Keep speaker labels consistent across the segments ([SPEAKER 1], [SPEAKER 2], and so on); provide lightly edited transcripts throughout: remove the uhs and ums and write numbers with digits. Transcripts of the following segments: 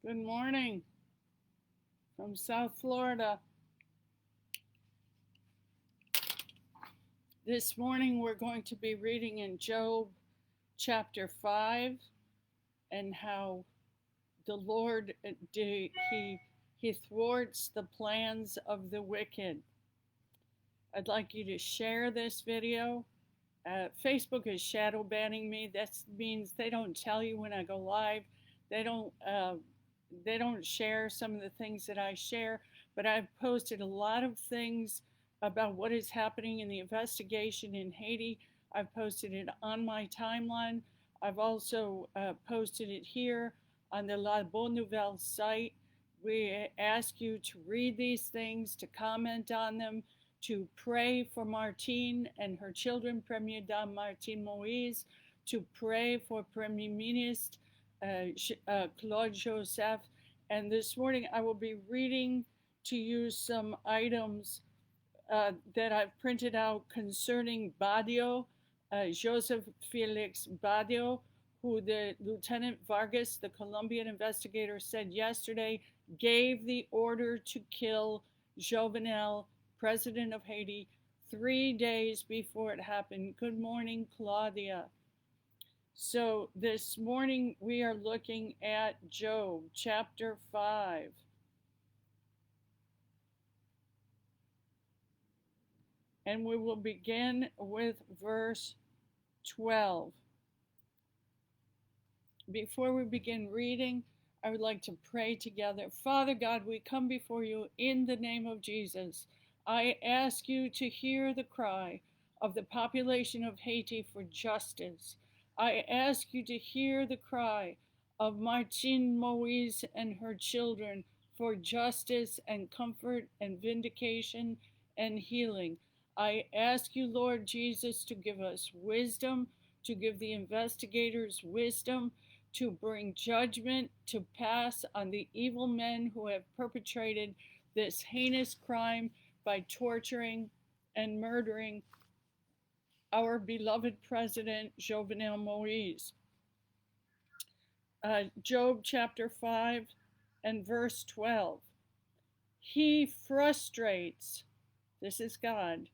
[SPEAKER 1] Good morning from South Florida. This morning we're going to be reading in Job chapter 5 and how the Lord he thwarts the plans of the wicked. I'd like you to share this video. Facebook is shadow banning me. That means they don't tell you when I go live. They don't share some of the things that I share, but I've posted a lot of things about what is happening in the investigation in Haiti. I've posted it on my timeline. I've also posted it here on the Bonne Nouvelle site. We ask you to read these things, to comment on them, to pray for Martine and her children, Premier Dame Martine Moïse, to pray for Premier Ministre Claude Joseph. And this morning I will be reading to you some items that I've printed out concerning Badio, Joseph Felix Badio, who the Lieutenant Vargas, the Colombian investigator, said yesterday gave the order to kill Jovenel, president of Haiti, 3 days before it happened. Good morning, Claudia. So this morning we are looking at Job chapter 5. And we will begin with verse 12. Before we begin reading, I would like to pray together. Father God, we come before you in the name of Jesus. I ask you to hear the cry of the population of Haiti for justice. I ask you to hear the cry of Martine Moïse and her children for justice and comfort and vindication and healing. I ask you, Lord Jesus, to give us wisdom, to give the investigators wisdom, to bring judgment to pass on the evil men who have perpetrated this heinous crime by torturing and murdering our beloved president, Jovenel Moïse. Job chapter 5 and verse 12. He frustrates, this is God,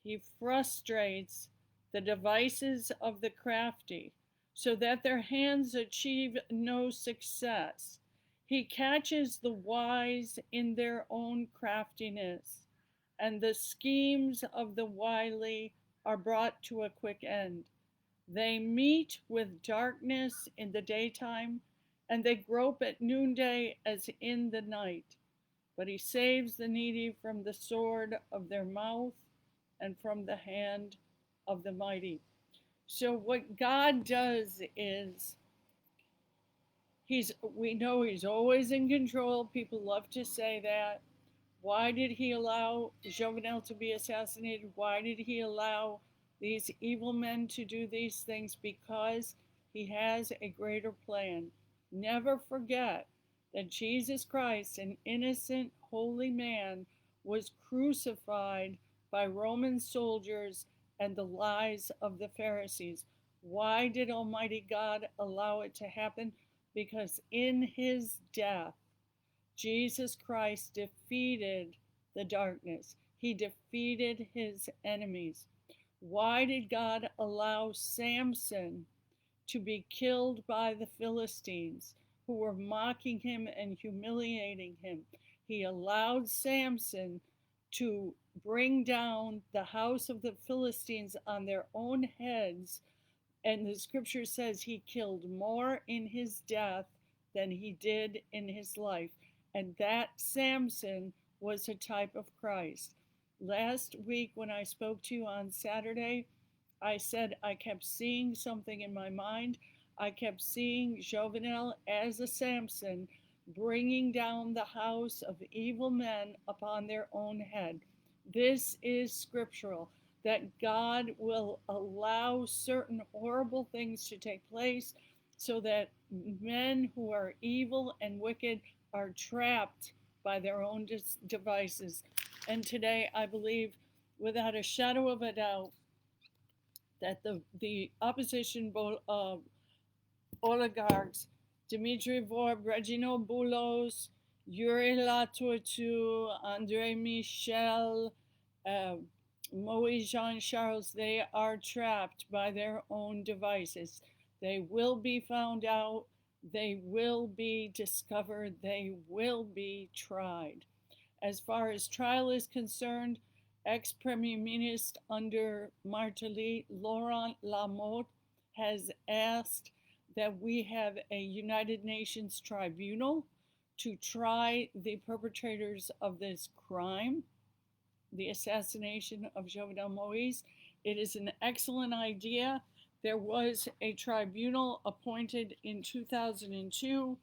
[SPEAKER 1] he frustrates the devices of the crafty, so that their hands achieve no success. He catches the wise in their own craftiness, and the schemes of the wily are brought to a quick end. They meet with darkness in the daytime, and they grope at noonday as in the night. But he saves the needy from the sword of their mouth and from the hand of the mighty. So what God does is, we know he's always in control. People love to say that. Why did he allow Jovenel to be assassinated? Why did he allow these evil men to do these things? Because he has a greater plan. Never forget that Jesus Christ, an innocent, holy man, was crucified by Roman soldiers and the lies of the Pharisees. Why did Almighty God allow it to happen? Because in his death, Jesus Christ defeated the darkness. He defeated his enemies. Why did God allow Samson to be killed by the Philistines, who were mocking him and humiliating him? He allowed Samson to bring down the house of the Philistines on their own heads, and the scripture says he killed more in his death than he did in his life. And that Samson was a type of Christ. Last week when I spoke to you on Saturday, I said I kept seeing something in my mind. I kept seeing Jovenel as a Samson, bringing down the house of evil men upon their own head. This is scriptural, that God will allow certain horrible things to take place so that men who are evil and wicked are trapped by their own devices. And today I believe without a shadow of a doubt that the opposition oligarchs Dimitri Vorb, Reginald Boulos, Yuri Latourtou, Andre Michel, uh, Moïse Jean Charles, they are trapped by their own devices. They will be found out. They will be discovered. They will be tried. As far as trial is concerned, ex-Premier Ministre under Martelly, Laurent Lamotte, has asked that we have a United Nations tribunal to try the perpetrators of this crime, the assassination of Jovenel Moïse. It is an excellent idea. There was a tribunal appointed in 2002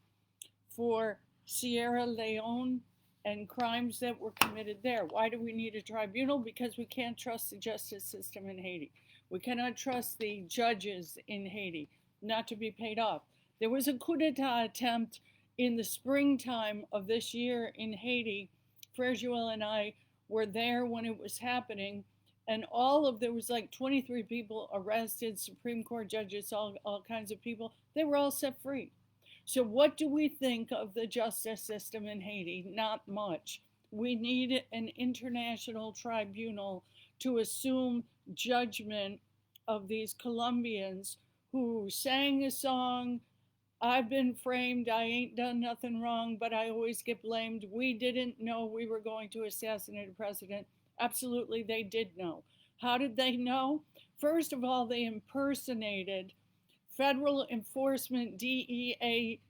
[SPEAKER 1] for Sierra Leone and crimes that were committed there. Why do we need a tribunal? Because we can't trust the justice system in Haiti. We cannot trust the judges in Haiti not to be paid off. There was a coup d'etat attempt in the springtime of this year in Haiti. Frere and I were there when it was happening, and there was like 23 people arrested, Supreme Court judges, all kinds of people. They were all set free. So what do we think of the justice system in Haiti? Not much. We need an international tribunal to assume judgment of these Colombians who sang a song, I've been framed, I ain't done nothing wrong, but I always get blamed. We didn't know we were going to assassinate a president. Absolutely, they did know. How did they know? First of all, they impersonated federal enforcement DEA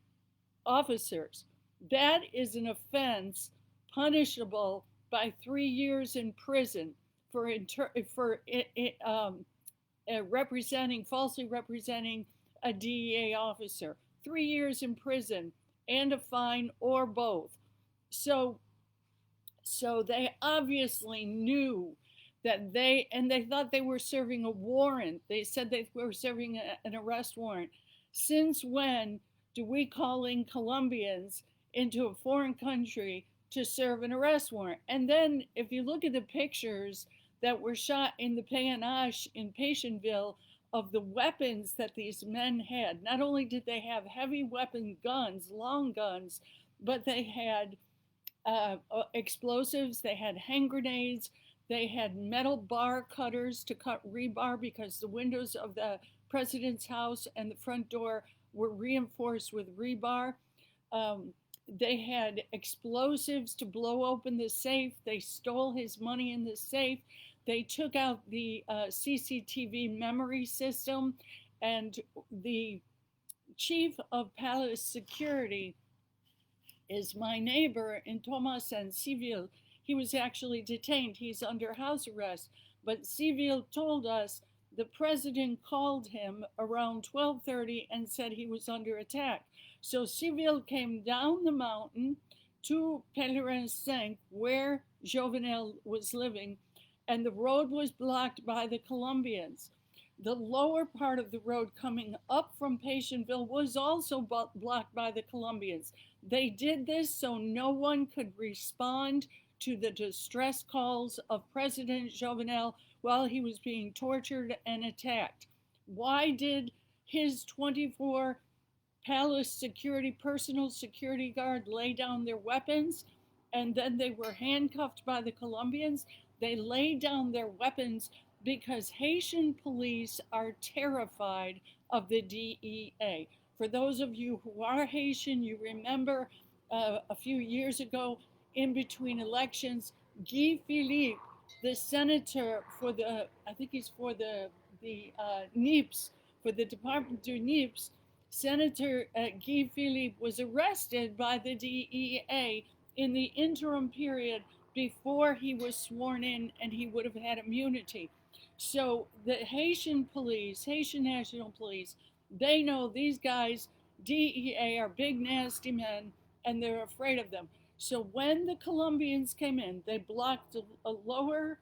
[SPEAKER 1] officers. That is an offense punishable by 3 years in prison for falsely representing a DEA officer. 3 years in prison and a fine or both. So they obviously knew that they thought they were serving a warrant. They said they were serving an arrest warrant. Since when do we call in Colombians into a foreign country to serve an arrest warrant? And then if you look at the pictures that were shot in the Panache in Patientville of the weapons that these men had, not only did they have heavy weapon guns, long guns, but they had explosives, they had hand grenades, they had metal bar cutters to cut rebar because the windows of the president's house and the front door were reinforced with rebar. They had explosives to blow open the safe. They stole his money in the safe. They took out the CCTV memory system, and the chief of palace security is my neighbor in Thomas and Civil. He was actually detained. He's under house arrest. But Civil told us the president called him around 12:30 and said he was under attack. So Civil came down the mountain to Pèlerin 5, where Jovenel was living, and the road was blocked by the Colombians. The lower part of the road coming up from Patientville was also blocked by the Colombians. They did this so no one could respond to the distress calls of President Jovenel while he was being tortured and attacked. Why did his 24 palace security, personal security guard lay down their weapons, and then they were handcuffed by the Colombians? They laid down their weapons because Haitian police are terrified of the DEA. For those of you who are Haitian, you remember a few years ago, in between elections, Guy Philippe, the senator for the, I think he's for the NIPS, for the Department du NIPS, Senator Guy Philippe was arrested by the DEA in the interim period before he was sworn in, and he would have had immunity. So the Haitian police, Haitian National Police, they know these guys, DEA, are big, nasty men, and they're afraid of them. So when the Colombians came in, they blocked a lower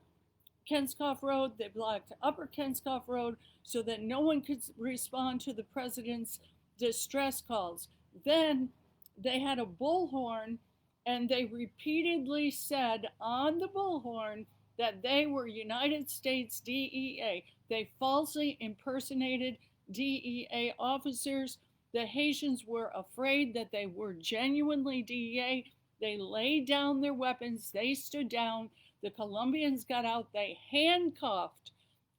[SPEAKER 1] Kenskoff Road, they blocked upper Kenskoff Road so that no one could respond to the president's distress calls. Then they had a bullhorn, and they repeatedly said on the bullhorn that they were United States DEA. They falsely impersonated DEA officers. The Haitians were afraid that they were genuinely DEA. They laid down their weapons. They stood down. The Colombians got out. They handcuffed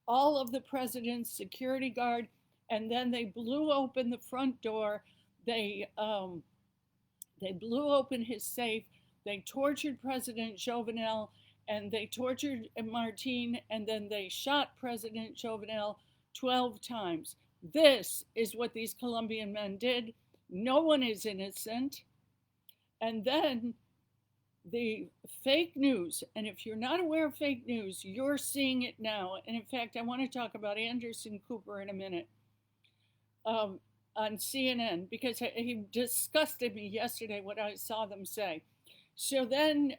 [SPEAKER 1] all of the president's security guard, and then they blew open the front door. They blew open his safe. They tortured President Jovenel, and they tortured Martin, and then they shot President Jovenel 12 times. This is what these Colombian men did. No one is innocent. And then the fake news, and if you're not aware of fake news, you're seeing it now. And in fact, I want to talk about Anderson Cooper in a minute on CNN, because he disgusted me yesterday what I saw them say. So then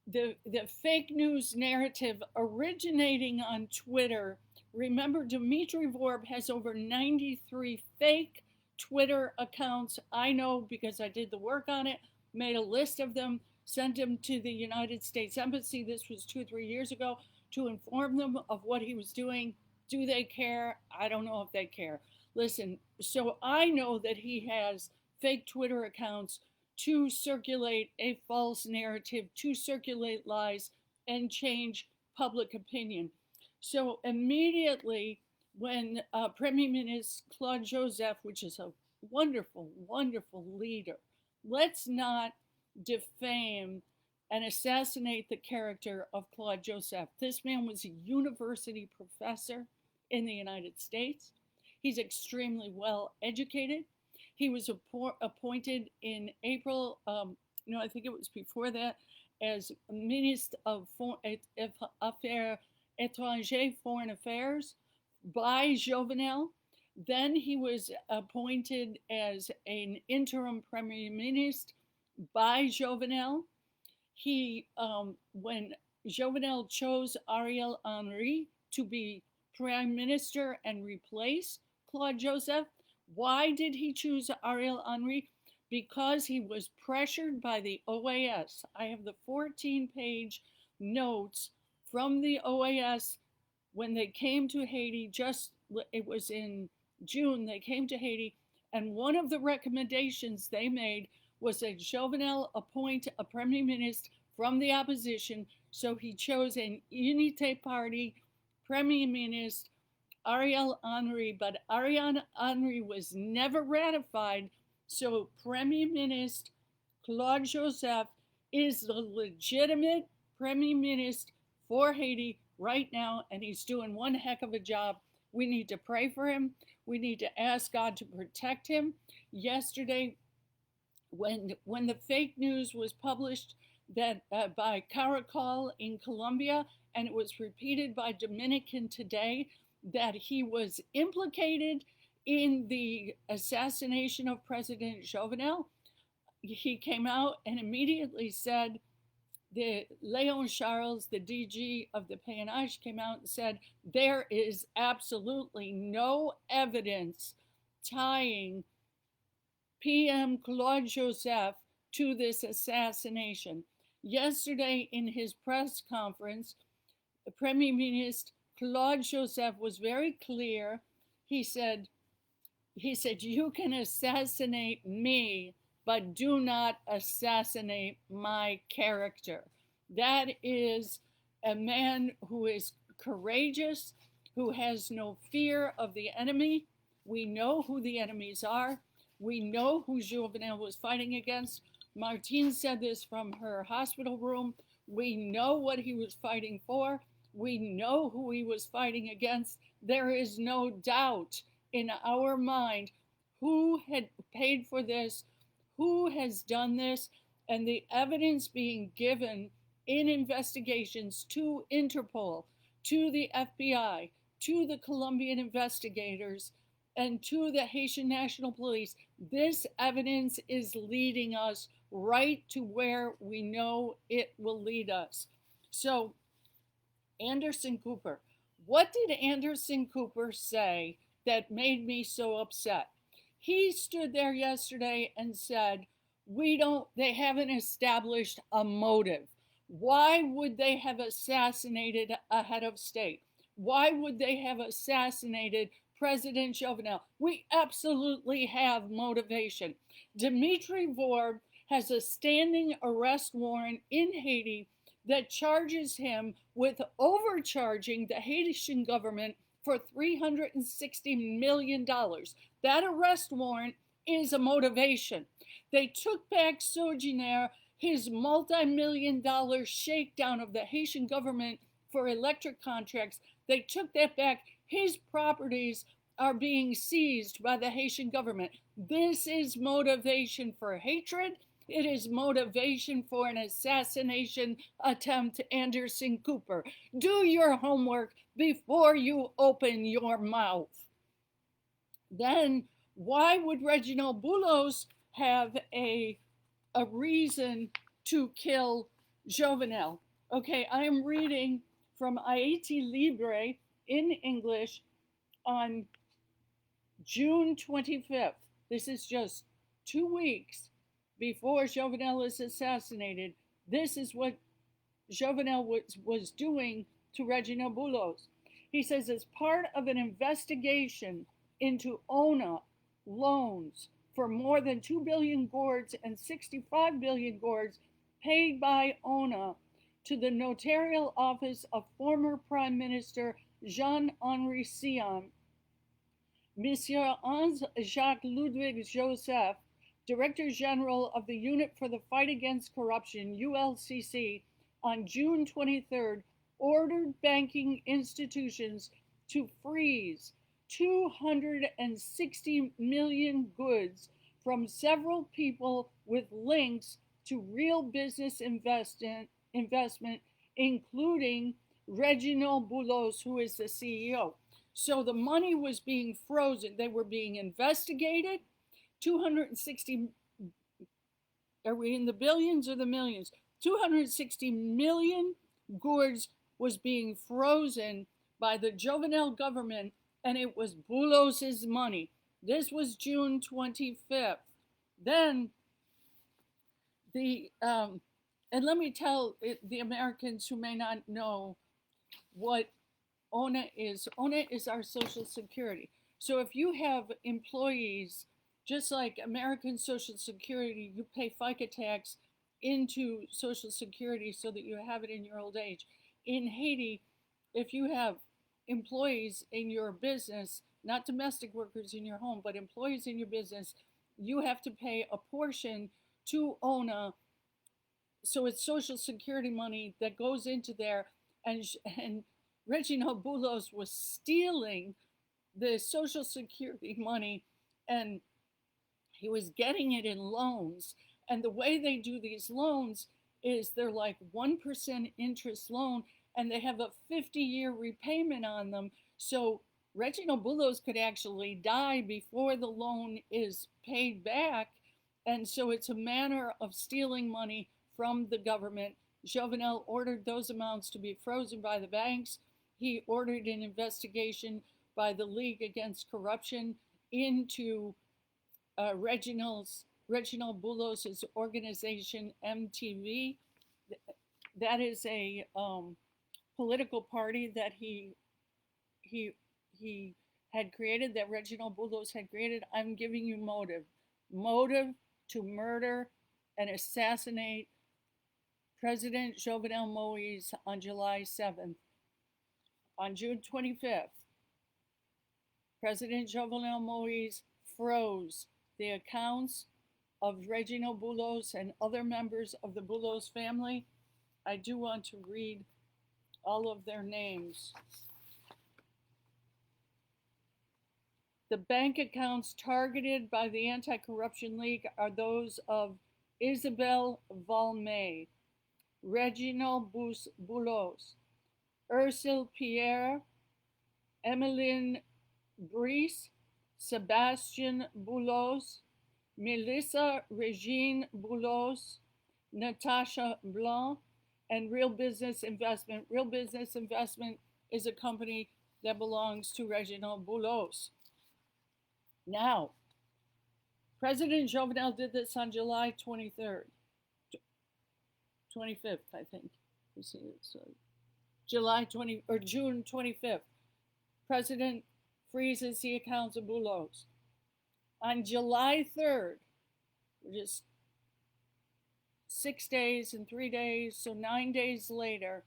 [SPEAKER 1] the fake news narrative originating on Twitter. Remember, Dmitry Vorb has over 93 fake Twitter accounts. I know because I did the work on it, made a list of them, sent them to the United States Embassy. This was 2 or 3 years ago, to inform them of what he was doing. Do they care? I don't know if they care. Listen, so I know that he has fake Twitter accounts to circulate a false narrative, to circulate lies, and change public opinion. So immediately when Premier Minister Claude Joseph, which is a wonderful, wonderful leader, let's not defame and assassinate the character of Claude Joseph. This man was a university professor in the United States. He's extremely well educated. He was appointed in April, I think it was before that, as Minister of Affaires Étrangères, Foreign Affairs, by Jovenel. Then he was appointed as an interim Premier Minister by Jovenel. When Jovenel chose Ariel Henry to be Prime Minister and replace Claude Joseph, why did he choose Ariel Henry? Because he was pressured by the OAS. I have the 14-page notes from the OAS when they came to Haiti. It was in June, they came to Haiti, and one of the recommendations they made was that Jovenel appoint a Premier Minister from the opposition. So he chose an Unité Party Premier Minister, Ariel Henry, but Ariel Henry was never ratified. So Premier Minister Claude Joseph is the legitimate Premier Minister for Haiti right now, and he's doing one heck of a job. We need to pray for him. We need to ask God to protect him. Yesterday, when the fake news was published that by Caracol in Colombia, and it was repeated by Dominican today, that he was implicated in the assassination of President Jovenel, he came out and immediately said, Leon Charles, the DG of the PNH, came out and said, there is absolutely no evidence tying PM Claude Joseph to this assassination. Yesterday in his press conference, the Premier Minister Claude Joseph was very clear. He said, you can assassinate me, but do not assassinate my character. That is a man who is courageous, who has no fear of the enemy. We know who the enemies are. We know who Jovenel was fighting against. Martine said this from her hospital room. We know what he was fighting for. We know who he was fighting against. There is no doubt in our mind who had paid for this, who has done this, and the evidence being given in investigations to Interpol, to the FBI, to the Colombian investigators, and to the Haitian National Police. This evidence is leading us right to where we know it will lead us. So, Anderson Cooper. What did Anderson Cooper say that made me so upset? He stood there yesterday and said, they haven't established a motive. Why would they have assassinated a head of state? Why would they have assassinated President Jovenel. We absolutely have motivation. Dmitry Vorb has a standing arrest warrant in Haiti that charges him with overcharging the Haitian government for $360 million. That arrest warrant is a motivation. They took back Sojourner, his multi-million-dollar shakedown of the Haitian government for electric contracts. They took that back. His properties are being seized by the Haitian government. This is motivation for hatred. It is motivation for an assassination attempt, Anderson Cooper. Do your homework before you open your mouth. Then, why would Reginald Boulos have a reason to kill Jovenel? Okay, I am reading from Haiti Libre in English on June 25th. This is just 2 weeks before Jovenel is assassinated. This is what Jovenel was doing to Reginald Boulos. He says, as part of an investigation into ONA loans for more than 2 billion gourds and 65 billion gourds paid by ONA to the notarial office of former Prime Minister Jean-Henri Sion, Monsieur Jacques Ludwig Joseph, Director General of the Unit for the Fight Against Corruption, ULCC, on June 23rd, ordered banking institutions to freeze 260 million goods from several people with links to real business investment, including Reginald Boulos, who is the CEO. So the money was being frozen. They were being investigated. 260, are we in the billions or the millions? 260 million gourds was being frozen by the Jovenel government, and it was Boulos's money. This was June 25th. Then and let me tell the Americans who may not know what ONA is. ONA is our Social Security. So if you have employees, just like American Social Security, you pay FICA tax into Social Security so that you have it in your old age. In Haiti, if you have employees in your business, not domestic workers in your home, but employees in your business, you have to pay a portion to ONA. So it's Social Security money that goes into there, and Reginald Boulos was stealing the Social Security money, and he was getting it in loans. And the way they do these loans is they're like 1% interest loan, and they have a 50-year repayment on them. So Reginald Boulos could actually die before the loan is paid back. And so it's a manner of stealing money from the government. Jovenel ordered those amounts to be frozen by the banks. He ordered an investigation by the League Against Corruption into Reginald Boulos' organization, MTV. That is a political party that he had created, that Reginald Boulos had created. I'm giving you motive to murder and assassinate President Jovenel Moïse on July 7th. On June 25th, President Jovenel Moïse froze the accounts of Reginald Boulos and other members of the Boulos family. I do want to read all of their names. The bank accounts targeted by the Anti-Corruption League are those of Isabelle Valmet, Reginald Boulos, Ursule Pierre, Emmeline Brice, Sébastien Boulos, Melissa Regine Boulos, Natasha Blanc, and Real Business Investment. Real Business Investment is a company that belongs to Reginald Boulos. Now, President Jovenel did this on July 23rd, 25th, I think. June 25th. President freezes the accounts of Boulos. On July 3rd, just 6 days and 3 days, so 9 days later,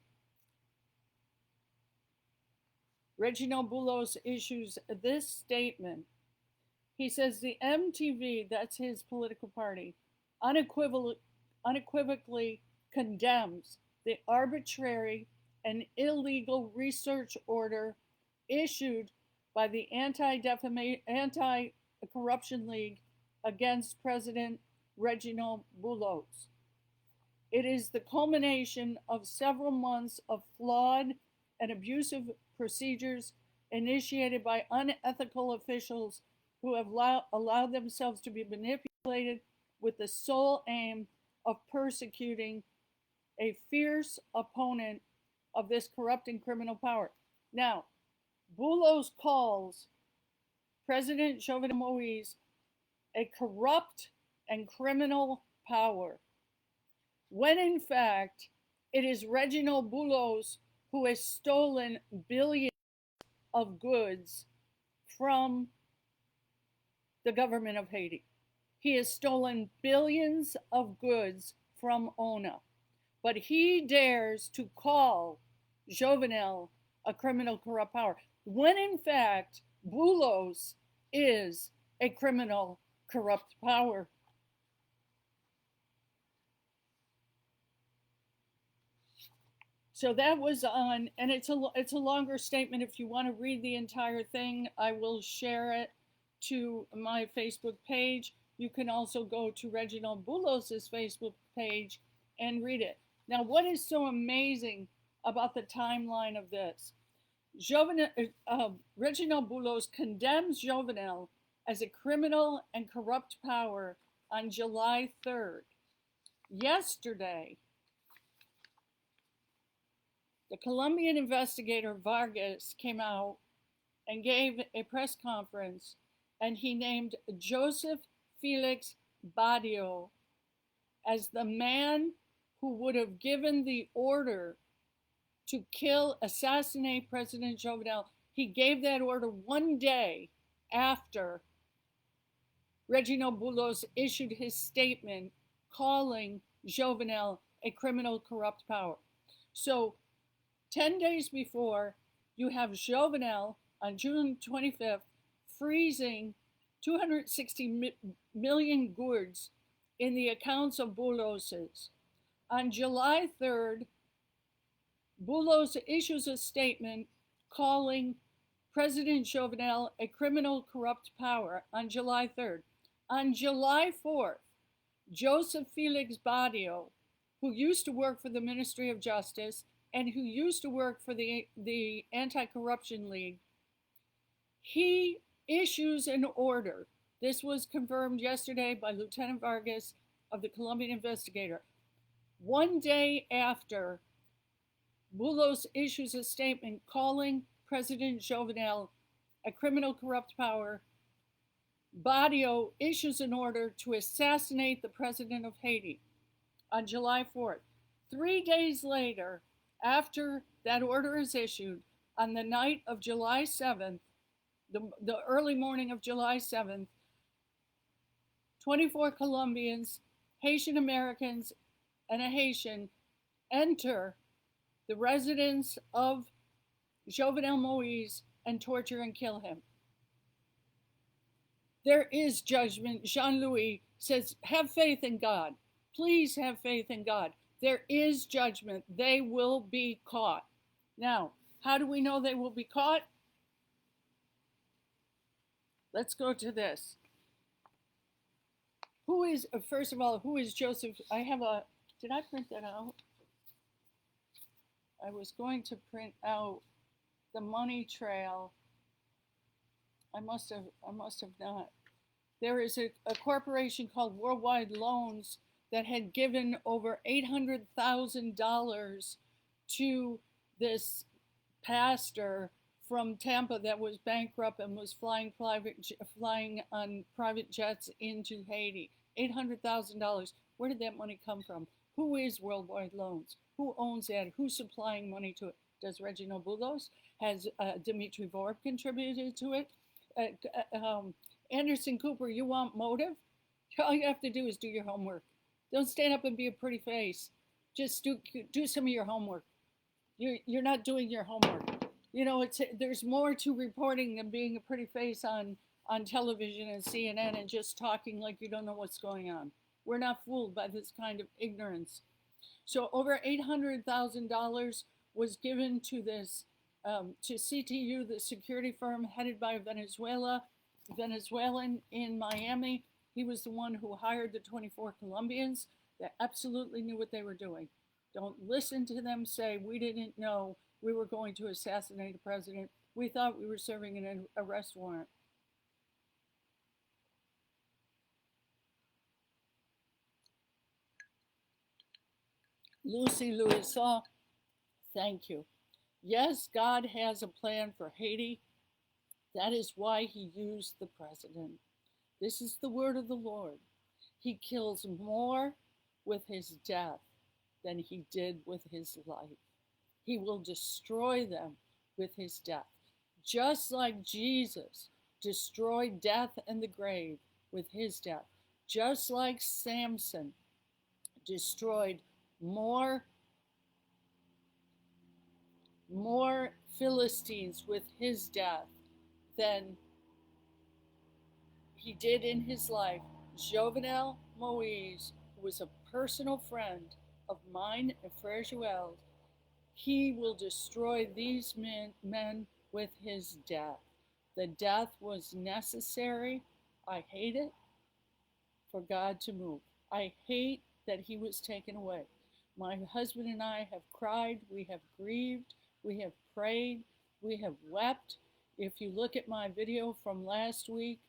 [SPEAKER 1] Reginald Boulos issues this statement. He says the MTV, that's his political party, unequivocally condemns the arbitrary and illegal research order issued by the Anti-Corruption League against President Reginald Boulos. It is the culmination of several months of flawed and abusive procedures initiated by unethical officials who have allowed themselves to be manipulated with the sole aim of persecuting a fierce opponent of this corrupt and criminal power. Now, Boulos calls President Jovenel Moïse a corrupt and criminal power, when in fact it is Reginald Boulos who has stolen billions of goods from the government of Haiti. He has stolen billions of goods from ONA, but he dares to call Jovenel a criminal corrupt power, when in fact Boulos is a criminal corrupt power. So that was on, and it's a longer statement. If you want to read the entire thing, I will share it to my Facebook page. You can also go to Reginald Boulos's Facebook page and read it. Now, what is so amazing about the timeline of this? Reginald Boulos condemns Jovenel as a criminal and corrupt power on July 3rd. Yesterday, the Colombian investigator Vargas came out and gave a press conference, and he named Joseph Felix Badio as the man who would have given the order to assassinate President Jovenel. He gave that order one day after Reginald Boulos issued his statement calling Jovenel a criminal corrupt power. So 10 days before, you have Jovenel on June 25th freezing 260 million goods in the accounts of Boulos's. On July 3rd, Boulos issues a statement calling President Jovenel a criminal corrupt power on July 3rd. On July 4th, Joseph Felix Badio, who used to work for the Ministry of Justice and who used to work for the Anti-Corruption League, he issues an order. This was confirmed yesterday by Lieutenant Vargas of the Colombian investigator. One day after Boulos issues a statement calling President Jovenel a criminal corrupt power, Badio issues an order to assassinate the president of Haiti on July 4th. 3 days later, after that order is issued, on the night of July 7th, the early morning of July 7th, 24 Colombians, Haitian Americans, and a Haitian enter the residence of Jovenel Moïse and torture and kill him. There is judgment. Jean-Louis says, have faith in God. Please have faith in God. There is judgment. They will be caught. Now, how do we know they will be caught? Let's go to this. First of all, who is Joseph? Did I print that out? I was going to print out the money trail. I must have not. There is a corporation called Worldwide Loans that had given over $800,000 to this pastor from Tampa that was bankrupt and was flying on private jets into Haiti. $800,000. Where did that money come from? Who is Worldwide Loans? Who owns that? Who's supplying money to it? Does Reginald Boulos? Has Dimitri Vorp contributed to it? Anderson Cooper, you want motive? All you have to do is do your homework. Don't stand up and be a pretty face. Just do some of your homework. You're not doing your homework. You know, there's more to reporting than being a pretty face on television and CNN and just talking like you don't know what's going on. We're not fooled by this kind of ignorance. So over $800,000 was given to this to CTU, the security firm headed by Venezuelan in Miami. He was the one who hired the 24 Colombians that absolutely knew what they were doing. Don't listen to them say, we didn't know we were going to assassinate a president. We thought we were serving an arrest warrant. Lucy Louison, thank you. Yes, God has a plan for Haiti. That is why he used the president. This is the word of the Lord. He kills more with his death than he did with his life. He will destroy them with his death. Just like Jesus destroyed death and the grave with his death. Just like Samson destroyed more Philistines with his death than he did in his life. Jovenel Moise, who was a personal friend of mine and Frere, he will destroy these men with his death. The death was necessary. I hate it for God to move. I hate that he was taken away. My husband and I have cried, we have grieved, we have prayed, we have wept. If you look at my video from last week,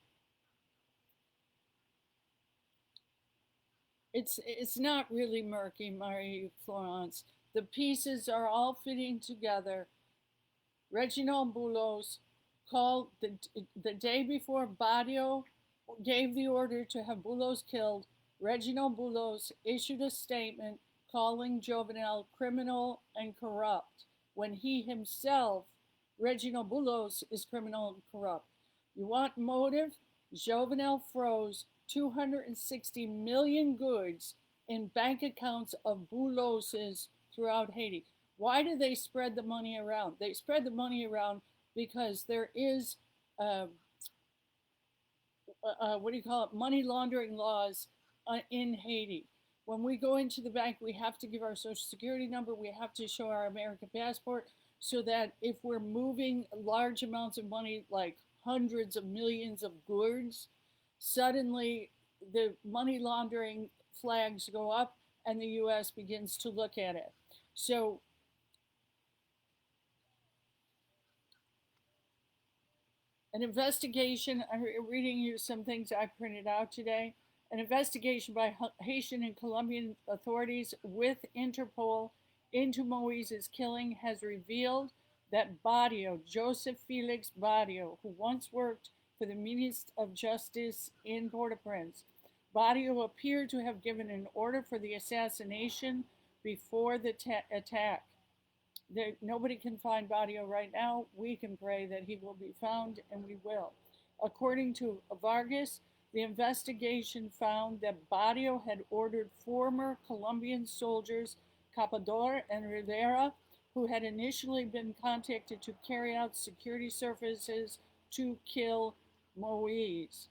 [SPEAKER 1] it's not really murky, Marie-Florence. The pieces are all fitting together. Reginald Boulos called the day before Badio gave the order to have Boulos killed. Reginald Boulos issued a statement calling Jovenel criminal and corrupt, when he himself, Reginald Boulos, is criminal and corrupt. You want motive? Jovenel froze 260 million goods in bank accounts of Bouloses throughout Haiti. Why do they spread the money around? They spread the money around because there is, money laundering laws in Haiti. When we go into the bank, we have to give our social security number, we have to show our American passport, so that if we're moving large amounts of money, like hundreds of millions of goods, suddenly the money laundering flags go up and the US begins to look at it. So an investigation, I'm reading you some things I printed out today. An investigation by Haitian and Colombian authorities with Interpol into Moise's killing has revealed that Badio, Joseph Felix Badio, who once worked for the Minister of Justice in Port-au-Prince, Badio appeared to have given an order for the assassination before the attack. Nobody can find Badio right now. We can pray that he will be found, and we will. According to Vargas, the investigation found that Badio had ordered former Colombian soldiers Capador and Rivera, who had initially been contacted to carry out security services, to kill Moise.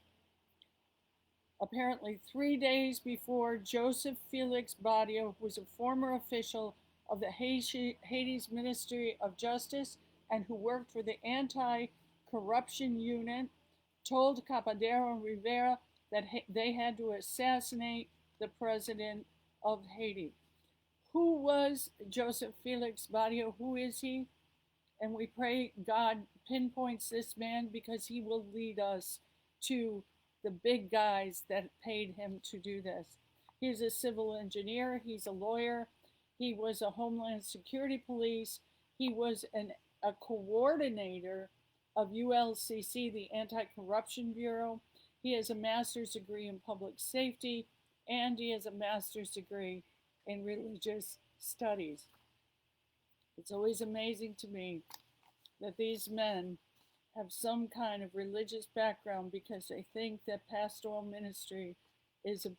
[SPEAKER 1] Apparently 3 days before, Joseph Felix Badio, who was a former official of the Haiti's Ministry of Justice and who worked for the anti-corruption unit, told Capadero and Rivera that they had to assassinate the president of Haiti. Who was Joseph Felix Badio? Who is he? And we pray God pinpoints this man, because he will lead us to the big guys that paid him to do this. He's a civil engineer. He's a lawyer. He was a Homeland Security police. He was a coordinator of ULCC, the Anti-Corruption Bureau. He has a master's degree in public safety, and he has a master's degree in religious studies. It's always amazing to me that these men have some kind of religious background because they think that pastoral ministry is a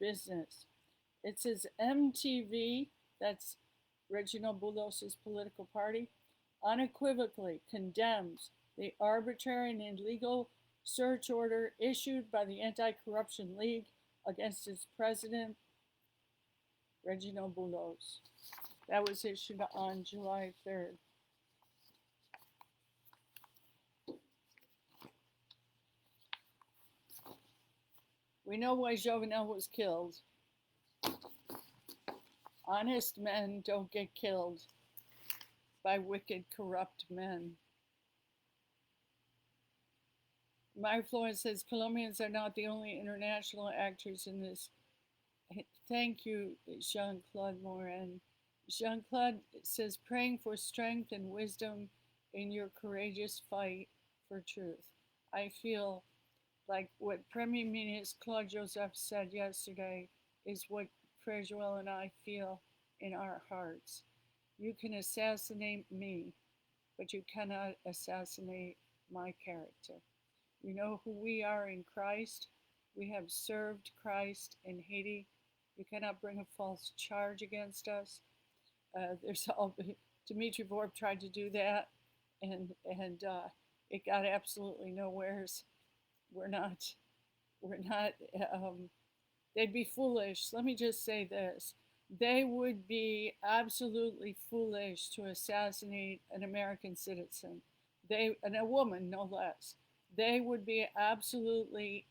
[SPEAKER 1] business. It says MTV, that's Reginald Boulos's political party, unequivocally condemns the arbitrary and illegal search order issued by the Anti-Corruption League against its president, Reginald Boulos. That was issued on July 3rd. We know why Jovenel was killed. Honest men don't get killed by wicked, corrupt men. My Florence says Colombians are not the only international actors in this. Thank you, Jean-Claude Morin. Jean-Claude says, praying for strength and wisdom in your courageous fight for truth. I feel like what Premier Minister Claude Joseph said yesterday is what Frere Joel and I feel in our hearts. You can assassinate me, but you cannot assassinate my character. You know who we are in Christ. We have served Christ in Haiti. You cannot bring a false charge against us. Dimitri Vorb tried to do that, and it got absolutely nowheres. We're not. They'd be foolish. Let me just say this: they would be absolutely foolish to assassinate an American citizen. And a woman, no less. They would be absolutely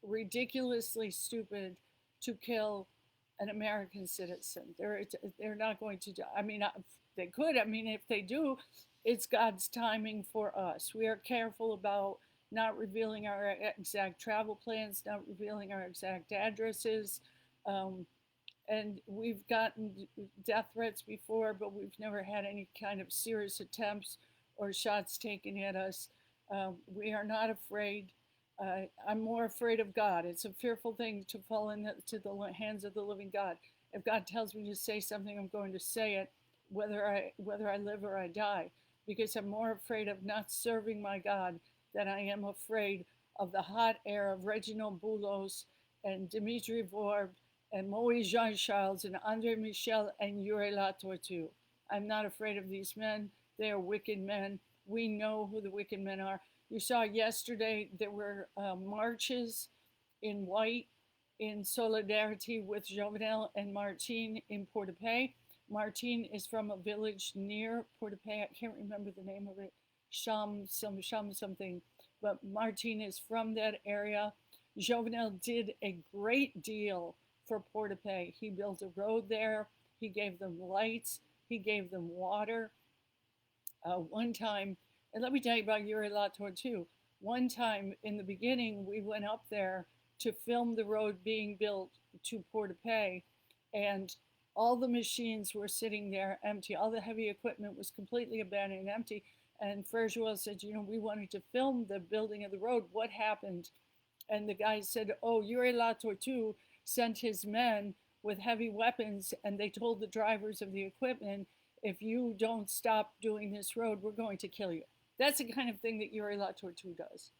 [SPEAKER 1] ridiculously stupid to kill an American citizen. They're not going to do. I mean, they could. I mean, if they do, it's God's timing for us. We are careful about not revealing our exact travel plans, not revealing our exact addresses. And we've gotten death threats before, but we've never had any kind of serious attempts or shots taken at us. We are not afraid. I'm more afraid of God. It's a fearful thing to fall into the hands of the living God. If God tells me to say something, I'm going to say it, whether I live or I die, because I'm more afraid of not serving my God than I am afraid of the hot air of Reginald Boulos and Dimitri Vorb and Moïse Jean-Charles and André Michel and Yuri Latortu. I'm not afraid of these men. They are wicked men. We know who the wicked men are. You saw yesterday there were marches in white in solidarity with Jovenel and Martine in Port-au-Paix. Martine is from a village near Port-au-Paix. I can't remember the name of it. Sham something. But Martine is from that area. Jovenel did a great deal for Port-au-Paix. He built a road there. He gave them lights. He gave them water. One time, and let me tell you about Yuri Latour too. One time in the beginning, we went up there to film the road being built to Port-au-Paix, and all the machines were sitting there empty. All the heavy equipment was completely abandoned and empty. And Frere Joel said, we wanted to film the building of the road. What happened? And the guy said, Yuri Latour too sent his men with heavy weapons, and they told the drivers of the equipment, if you don't stop doing this road, we're going to kill you. That's the kind of thing that Yuri Latour does.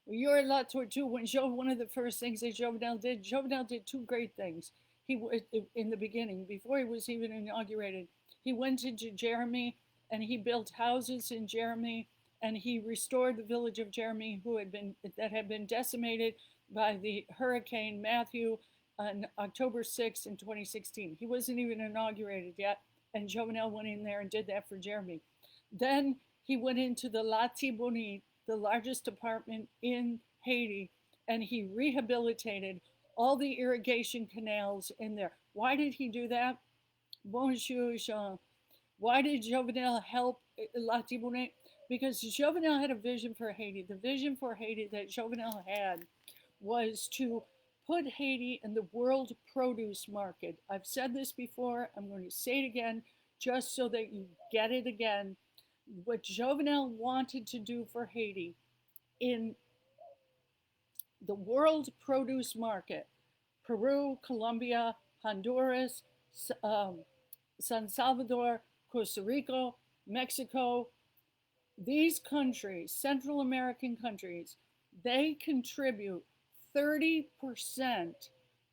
[SPEAKER 1] Yuri Latour one of the first things that Jovenel did two great things. In the beginning, before he was even inaugurated, he went into Jeremy and he built houses in Jeremy, and he restored the village of Jeremy that had been decimated by the Hurricane Matthew on October 6th in 2016. He wasn't even inaugurated yet, and Jovenel went in there and did that for Jeremy. Then he went into the Latibonite, the largest apartment in Haiti, and he rehabilitated all the irrigation canals in there. Why did he do that? Bonjour, Jean. Why did Jovenel help Latibonite? Because Jovenel had a vision for Haiti. The vision for Haiti that Jovenel had was to put Haiti in the world produce market. I've said this before. I'm going to say it again, just so that you get it again. What Jovenel wanted to do for Haiti in the world produce market, Peru, Colombia, Honduras, San Salvador, Costa Rica, Mexico, these countries, Central American countries, they contribute 30%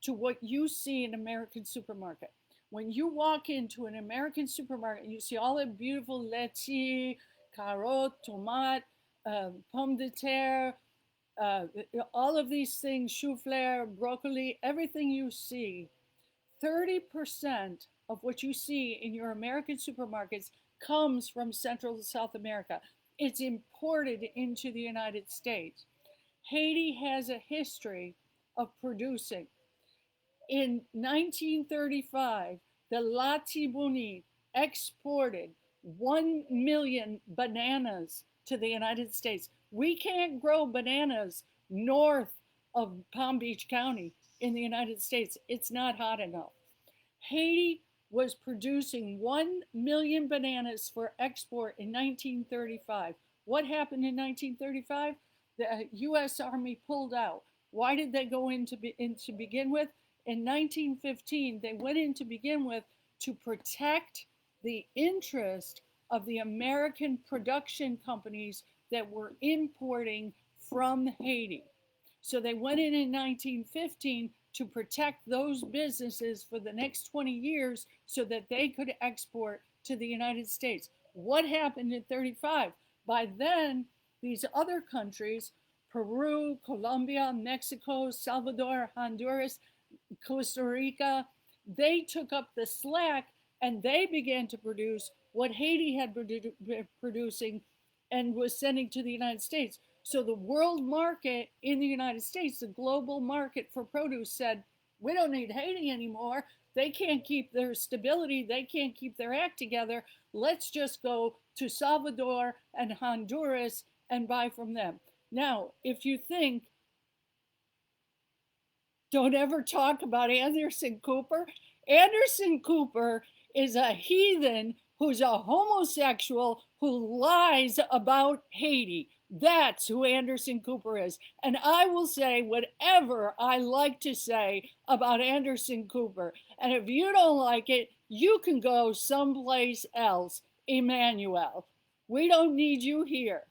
[SPEAKER 1] to what you see in American supermarket. When you walk into an American supermarket, you see all the beautiful lettuce, carrot, tomate, pomme de terre, uh, all of these things, chou-fleur, broccoli, everything you see, 30% of what you see in your American supermarkets comes from Central and South America. It's imported into the United States. Haiti has a history of producing. In 1935, the Latibonite exported 1 million bananas to the United States. We can't grow bananas north of Palm Beach County in the United States. It's not hot enough. Haiti was producing 1 million bananas for export in 1935. What happened in 1935? The U.S. Army pulled out. Why did they go in to begin with? In 1915, they went in to begin with to protect the interest of the American production companies that were importing from Haiti. So they went in 1915 to protect those businesses for the next 20 years so that they could export to the United States. What happened in 35? By then, these other countries, Peru, Colombia, Mexico, Salvador, Honduras, Costa Rica, they took up the slack and they began to produce what Haiti had been producing and was sending to the United States. So the world market in the United States, the global market for produce said, we don't need Haiti anymore. They can't keep their stability. They can't keep their act together. Let's just go to Salvador and Honduras and buy from them. Now, if you think, don't ever talk about Anderson Cooper. Anderson Cooper is a heathen who's a homosexual who lies about Haiti. That's who Anderson Cooper is. And I will say whatever I like to say about Anderson Cooper. And if you don't like it, you can go someplace else. Emmanuel, we don't need you here.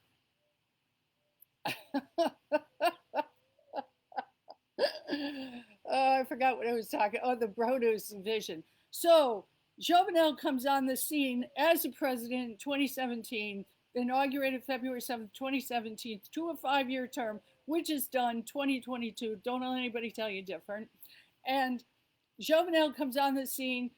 [SPEAKER 1] I forgot what I was talking. Oh, the produce vision. So Jovenel comes on the scene as the president in 2017, inaugurated February 7th, 2017, to a 5-year term, which is done 2022. Don't let anybody tell you different. And Jovenel comes on the scene.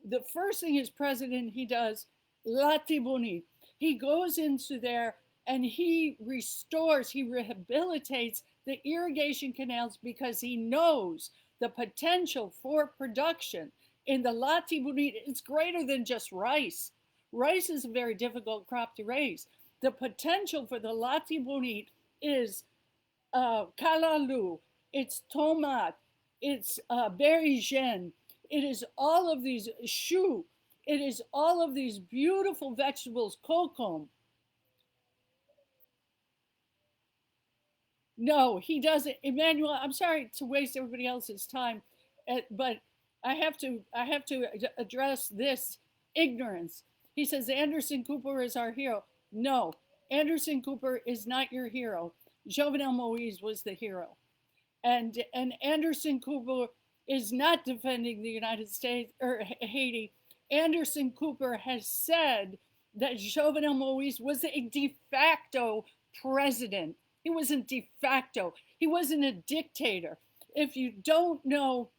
[SPEAKER 1] The first thing as president he does, Latibonite. He goes into there and he restores, he rehabilitates the irrigation canals because he knows the potential for production in the Latibonite. It's greater than just rice. Rice is a very difficult crop to raise. The potential for the Latibonite is calalou, it's tomate, it's berigene, it is all of these choux, it is all of these beautiful vegetables, kokum. No, he doesn't. Emmanuel, I'm sorry to waste everybody else's time, but I have to address this ignorance. He says Anderson Cooper is our hero. No, Anderson Cooper is not your hero. Jovenel Moise was the hero. And Anderson Cooper is not defending the United States or Haiti. Anderson Cooper has said that Jovenel Moise was a de facto president. He wasn't de facto. He wasn't a dictator. If you don't know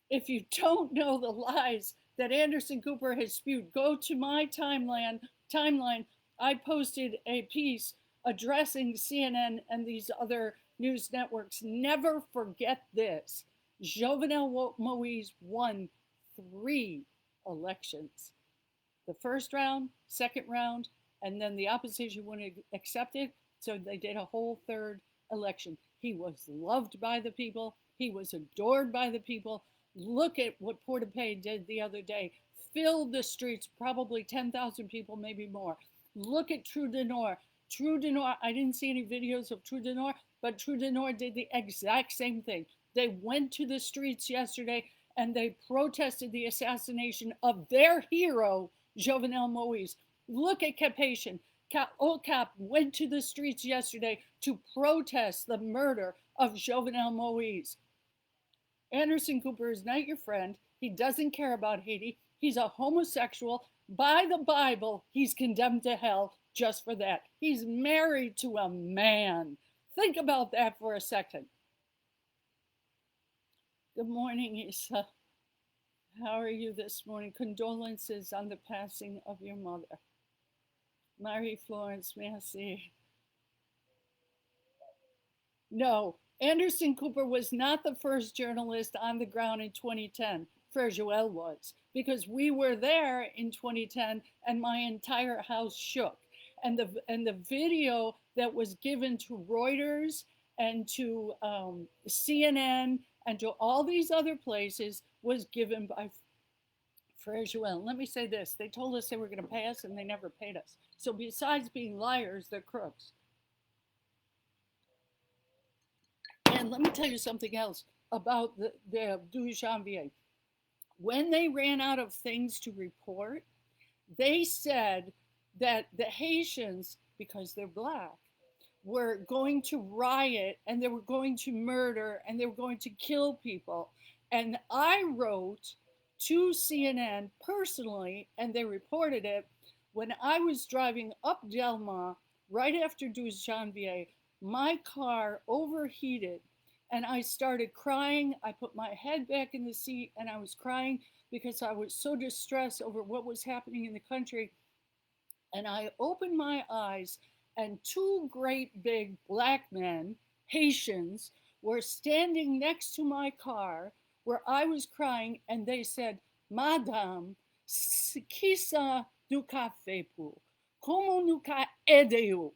[SPEAKER 1] the lies that Anderson Cooper has spewed, go to my timeline. I posted a piece addressing CNN and these other news networks. Never forget this. Jovenel Moise won 3 elections. The first round, second round, and then the opposition wouldn't accept it. So they did a whole 3rd election. He was loved by the people. He was adored by the people. Look at what Portapay did the other day. Filled the streets, probably 10,000 people, maybe more. Look at True de Nord. True de Nord, I didn't see any videos of True de Nord, but True de Nord did the exact same thing. They went to the streets yesterday and they protested the assassination of their hero, Jovenel Moise. Look at Cap-Haitian. OCAP went to the streets yesterday to protest the murder of Jovenel Moise. Anderson Cooper is not your friend. He doesn't care about Haiti. He's a homosexual. By the Bible, he's condemned to hell just for that. He's married to a man. Think about that for a second. Good morning, Isa. How are you this morning? Condolences on the passing of your mother. Marie-Florence, merci. No, Anderson Cooper was not the first journalist on the ground in 2010. Frere was, because we were there in 2010 and my entire house shook. And the video that was given to Reuters and to CNN and to all these other places was given by Frere. Let me say this. They told us they were going to pay us and they never paid us. So besides being liars, they're crooks. And let me tell you something else about the 12 Janvier. When they ran out of things to report, they said that the Haitians, because they're black, were going to riot and they were going to murder and they were going to kill people. And I wrote to CNN personally, and they reported it, when I was driving up Delma right after 12 Janvier, my car overheated and I started crying. I put my head back in the seat and I was crying because I was so distressed over what was happening in the country. And I opened my eyes and two great big black men, Haitians, were standing next to my car where I was crying, and they said, Madame, qui ça nous qu'a fait pour? Comment nous qu'a aidé vous?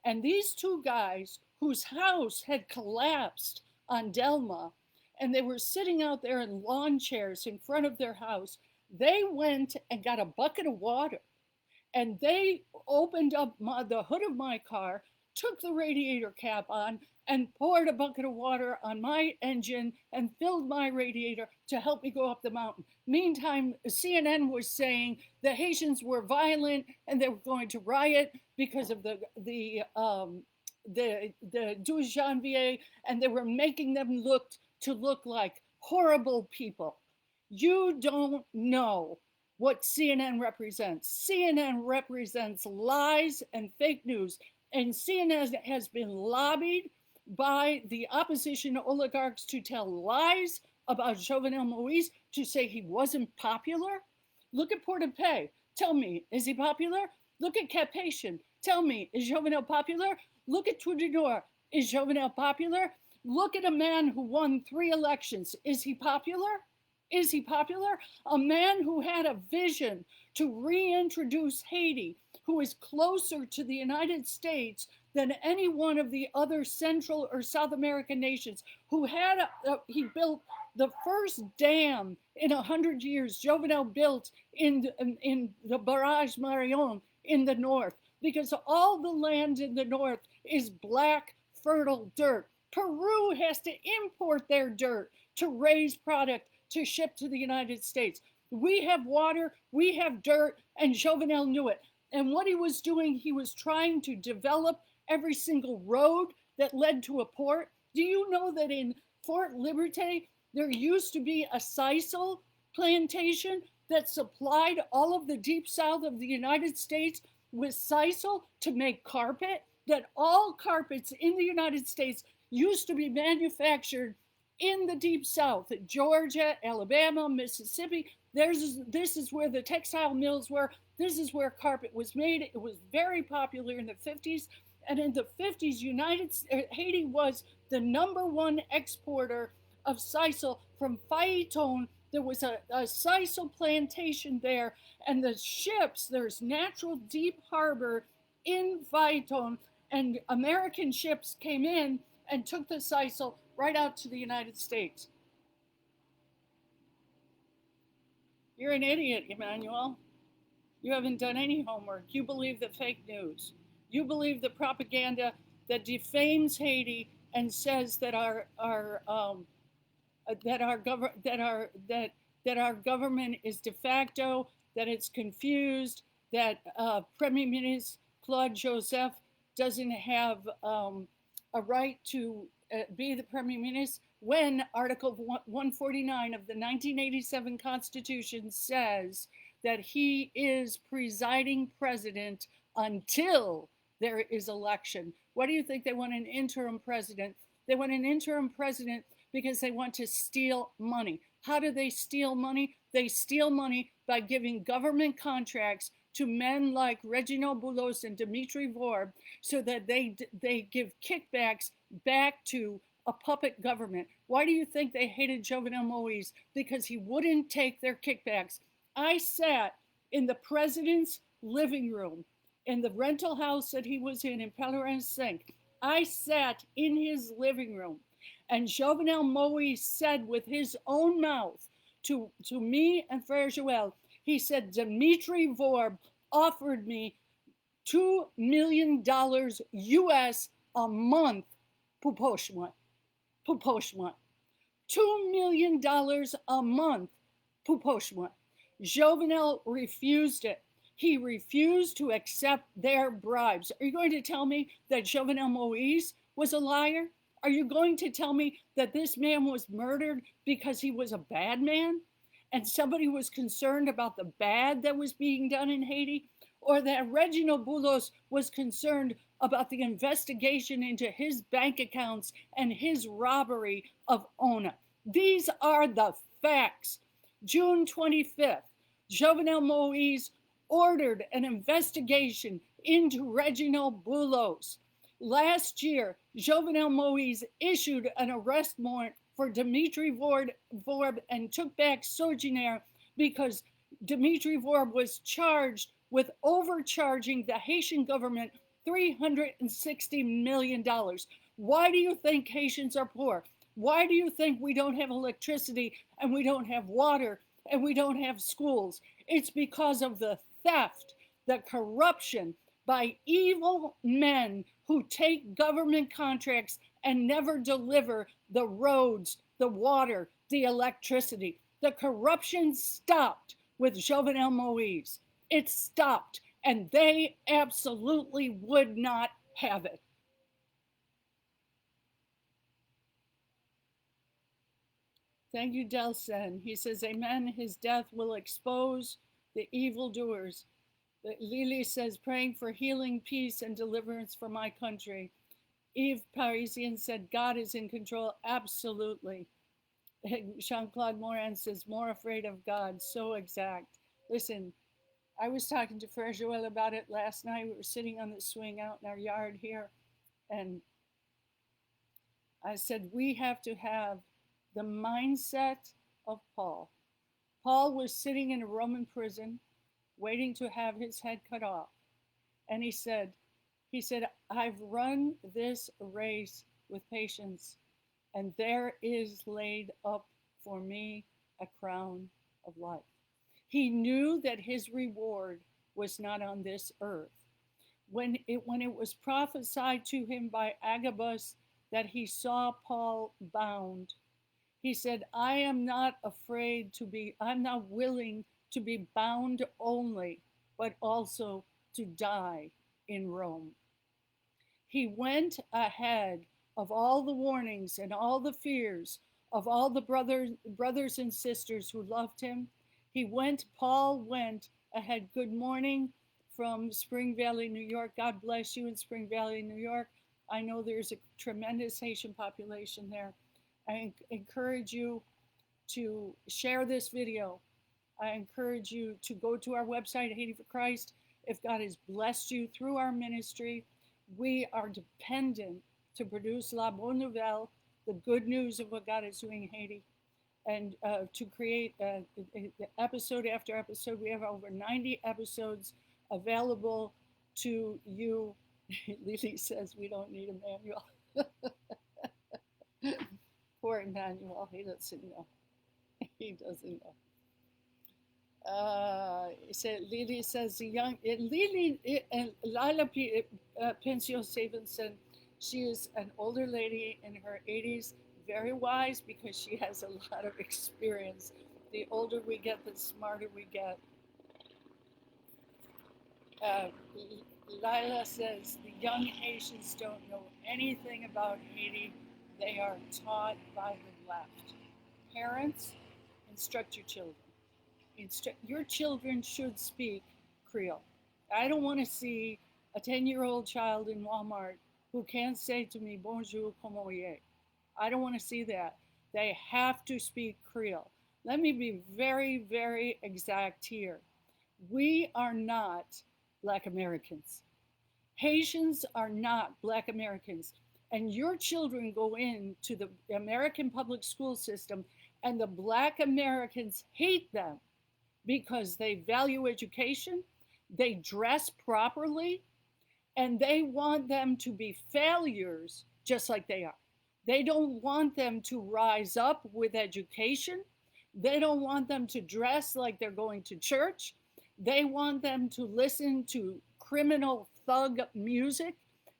[SPEAKER 1] And these two guys, whose house had collapsed on Delma, and they were sitting out there in lawn chairs in front of their house, they went and got a bucket of water, and they opened up the hood of my car, took the radiator cap on, and poured a bucket of water on my engine and filled my radiator to help me go up the mountain. Meantime, CNN was saying the Haitians were violent and they were going to riot because of the 12 Janvier, and they were making them look like horrible people. You don't know what CNN represents. CNN represents lies and fake news, and CNN has been lobbied by the opposition oligarchs to tell lies about Jovenel Moise, to say he wasn't popular. Look at Port-au-Paix. Tell me, is he popular? Look at Cap-Haitian. Tell me, is Jovenel popular? Look at Trudinor. Is Jovenel popular? Look at a man who won 3 elections. Is he popular? Is he popular? A man who had a vision to reintroduce Haiti, who is closer to the United States than any one of the other Central or South American nations, who had he built the first dam in 100 years. Jovenel built in the Barrage Marion in the north, because all the land in the north is black, fertile dirt. Peru has to import their dirt to raise product to ship to the United States. We have water, we have dirt, and Jovenel knew it. And what he was doing, he was trying to develop every single road that led to a port. Do you know that in Fort Liberté, there used to be a sisal plantation that supplied all of the deep south of the United States with sisal to make carpet? That all carpets in the United States used to be manufactured in the deep south, Georgia, Alabama, Mississippi. This is where the textile mills were. This is where carpet was made. It was very popular in the 50s. And in the 50s, Haiti was the #1 exporter of sisal from Phaeton. There was a sisal plantation there, and the ships, there's natural deep harbor in Phaeton, and American ships came in and took the sisal right out to the United States. You're an idiot, Emmanuel. You haven't done any homework. You believe the fake news. You believe the propaganda that defames Haiti and says that our that our government is de facto, that it's confused, that Premier Minister Claude Joseph doesn't have a right to be the Premier Minister when Article 149 of the 1987 Constitution says that he is presiding president until there is election. What do you think? They want an interim president. They want an interim president because they want to steal money. How do they steal money? They steal money by giving government contracts to men like Reginald Boulos and Dimitri Vorb so that they give kickbacks back to a puppet government. Why do you think they hated Jovenel Moïse? Because he wouldn't take their kickbacks. I sat in the president's living room in the rental house that he was in Pelerin Sink. I sat in his living room, and Jovenel Moïse said with his own mouth to me and Frere Joel, he said, Dimitri Vorb offered me $2 million US a month pour poche-moi. $2 million a month pour poche-moi. Jovenel refused it. He refused to accept their bribes. Are you going to tell me that Jovenel Moïse was a liar? Are you going to tell me that this man was murdered because he was a bad man and somebody was concerned about the bad that was being done in Haiti? Or that Reginald Boulos was concerned about the investigation into his bank accounts and his robbery of Ona? These are the facts. June 25th, Jovenel Moïse ordered an investigation into Reginald Boulos. Last year, Jovenel Moïse issued an arrest warrant for Dimitri Vorb and took back Sojourner because Dimitri Vorb was charged with overcharging the Haitian government $360 million. Why do you think Haitians are poor? Why do you think we don't have electricity and we don't have water and we don't have schools? It's because of the theft, the corruption by evil men who take government contracts and never deliver the roads, the water, the electricity. The corruption stopped with Jovenel Moïse. It stopped, and they absolutely would not have it. Thank you, Delsen. He says, amen. His death will expose the evildoers. Lily says, praying for healing, peace, and deliverance for my country. Yves Parisian said, God is in control. Absolutely. Jean-Claude Morin says, more afraid of God. So exact. Listen, I was talking to Frere Joel about it last night. We were sitting on the swing out in our yard here, and I said, we have to have the mindset of Paul. Paul was sitting in a Roman prison, waiting to have his head cut off. And he said, I've run this race with patience, and there is laid up for me a crown of life. He knew that his reward was not on this earth. When it was prophesied to him by Agabus that he saw Paul bound, he said, I'm not willing to be bound only, but also to die in Rome. He went ahead of all the warnings and all the fears of all the brothers and sisters who loved him. Paul went ahead. Good morning from Spring Valley, New York. God bless you in Spring Valley, New York. I know there's a tremendous Haitian population there. I encourage you to share this video. I encourage you to go to our website, Haiti for Christ. If God has blessed you through our ministry, we are dependent to produce La Bonne Nouvelle, the good news of what God is doing in Haiti, and to create episode after episode. We have over 90 episodes available to you. Lily says we don't need a manual. Poor Emmanuel, he doesn't know. He doesn't know. Lily says Lila Pensio Stevenson, she is an older lady in her 80s, very wise because she has a lot of experience. The older we get, the smarter we get. Uh, Lila says the young Haitians don't know anything about Haiti. They are taught by the left. Parents, instruct your children. Your children should speak Creole. I don't want to see a 10-year-old child in Walmart who can't say to me, bonjour, comment est. I don't want to see that. They have to speak Creole. Let me be very, very exact here. We are not Black Americans. Haitians are not Black Americans. And your children go into the American public school system, and the Black Americans hate them because they value education, they dress properly, and they want them to be failures just like they are. They don't want them to rise up with education. They don't want them to dress like they're going to church. They want them to listen to criminal thug music,